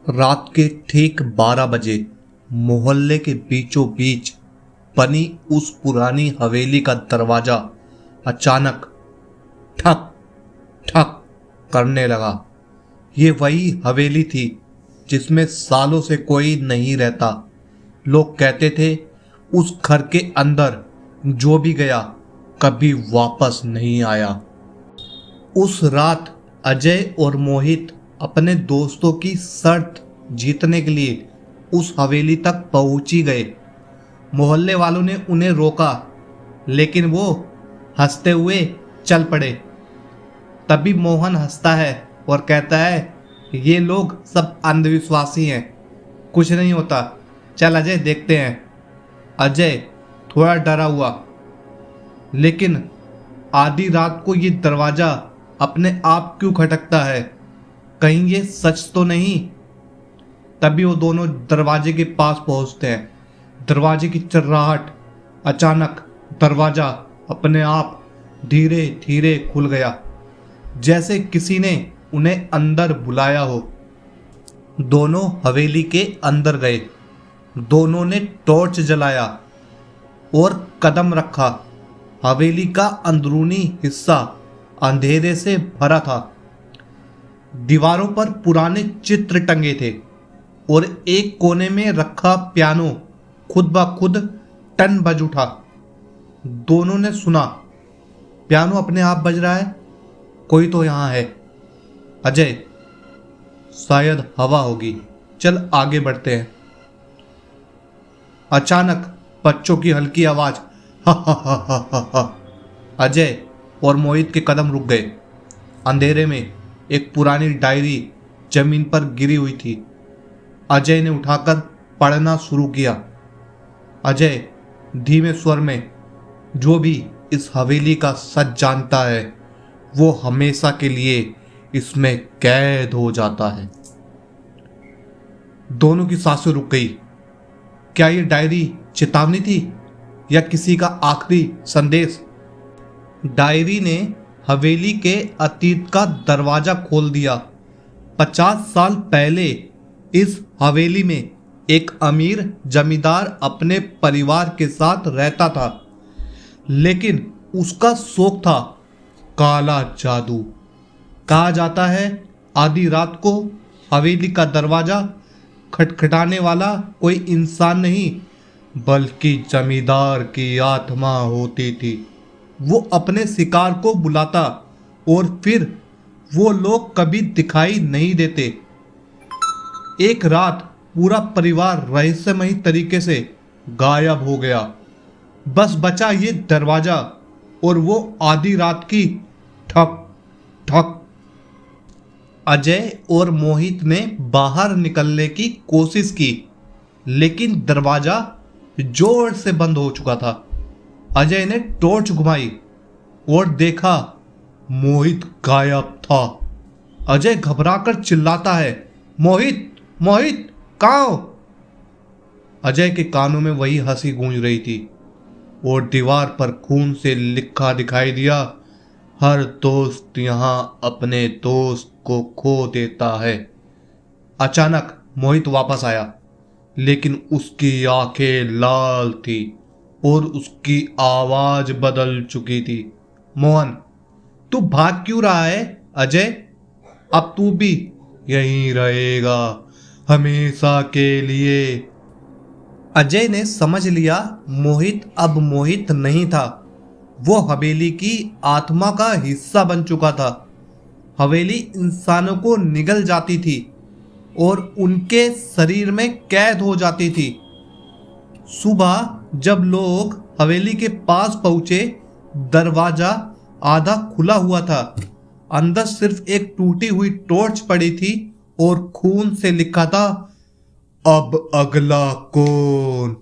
रात के ठीक 12 बजे मोहल्ले के बीचों बीच बनी उस पुरानी हवेली का दरवाजा अचानक ठक ठक करने लगा। ये वही हवेली थी जिसमें सालों से कोई नहीं रहता। लोग कहते थे उस घर के अंदर जो भी गया कभी वापस नहीं आया। उस रात अजय और मोहित अपने दोस्तों की शर्त जीतने के लिए उस हवेली तक पहुंची गए। मोहल्ले वालों ने उन्हें रोका लेकिन वो हंसते हुए चल पड़े। तभी मोहन हंसता है और कहता है, ये लोग सब अंधविश्वासी हैं, कुछ नहीं होता, चल अजय देखते हैं। अजय थोड़ा डरा हुआ, लेकिन आधी रात को ये दरवाजा अपने आप क्यों खटकता है, कहीं ये सच तो नहीं। तभी वो दोनों दरवाजे के पास पहुंचते हैं। दरवाजे की चर्राहट, अचानक दरवाजा अपने आप धीरे धीरे खुल गया, जैसे किसी ने उन्हें अंदर बुलाया हो। दोनों हवेली के अंदर गए। दोनों ने टॉर्च जलाया और कदम रखा। हवेली का अंदरूनी हिस्सा अंधेरे से भरा था। दीवारों पर पुराने चित्र टंगे थे और एक कोने में रखा पियानो खुद ब खुद टन बज उठा। दोनों ने सुना, पियानो अपने आप बज रहा है, कोई तो यहाँ है। अजय, शायद हवा होगी, चल आगे बढ़ते हैं। अचानक बच्चों की हल्की आवाज, हा हा हा हा हा हा। अजय और मोहित के कदम रुक गए। अंधेरे में एक पुरानी डायरी जमीन पर गिरी हुई थी। अजय ने उठाकर पढ़ना शुरू किया। अजय धीमे स्वर में, जो भी इस हवेली का सच जानता है वो हमेशा के लिए इसमें कैद हो जाता है। दोनों की सांसें रुक गई। क्या ये डायरी चेतावनी थी या किसी का आखिरी संदेश? डायरी ने हवेली के अतीत का दरवाजा खोल दिया। 50 साल पहले इस हवेली में एक अमीर जमींदार अपने परिवार के साथ रहता था, लेकिन उसका शौक था काला जादू। कहा जाता है आधी रात को हवेली का दरवाजा खटखटाने वाला कोई इंसान नहीं बल्कि जमींदार की आत्मा होती थी। वो अपने शिकार को बुलाता और फिर वो लोग कभी दिखाई नहीं देते। एक रात पूरा परिवार रहस्यमयी तरीके से गायब हो गया। बस बचा ये दरवाजा और वो आधी रात की ठक ठक। अजय और मोहित ने बाहर निकलने की कोशिश की, लेकिन दरवाजा जोर से बंद हो चुका था। अजय ने टॉर्च घुमाई और देखा मोहित गायब था। अजय घबराकर चिल्लाता है, मोहित मोहित कहाँ हो? अजय के कानों में वही हंसी गूंज रही थी और दीवार पर खून से लिखा दिखाई दिया, हर दोस्त यहाँ अपने दोस्त को खो देता है। अचानक मोहित वापस आया, लेकिन उसकी आंखें लाल थी और उसकी आवाज बदल चुकी थी। मोहन, तू भाग क्यों रहा है? अजय, अब तू भी यहीं रहेगा हमेशा के लिए। अजय ने समझ लिया मोहित अब मोहित नहीं था, वो हवेली की आत्मा का हिस्सा बन चुका था। हवेली इंसानों को निगल जाती थी और उनके शरीर में कैद हो जाती थी। सुबह जब लोग हवेली के पास पहुंचे, दरवाजा आधा खुला हुआ था। अंदर सिर्फ एक टूटी हुई टॉर्च पड़ी थी और खून से लिखा था, अब अगला कौन?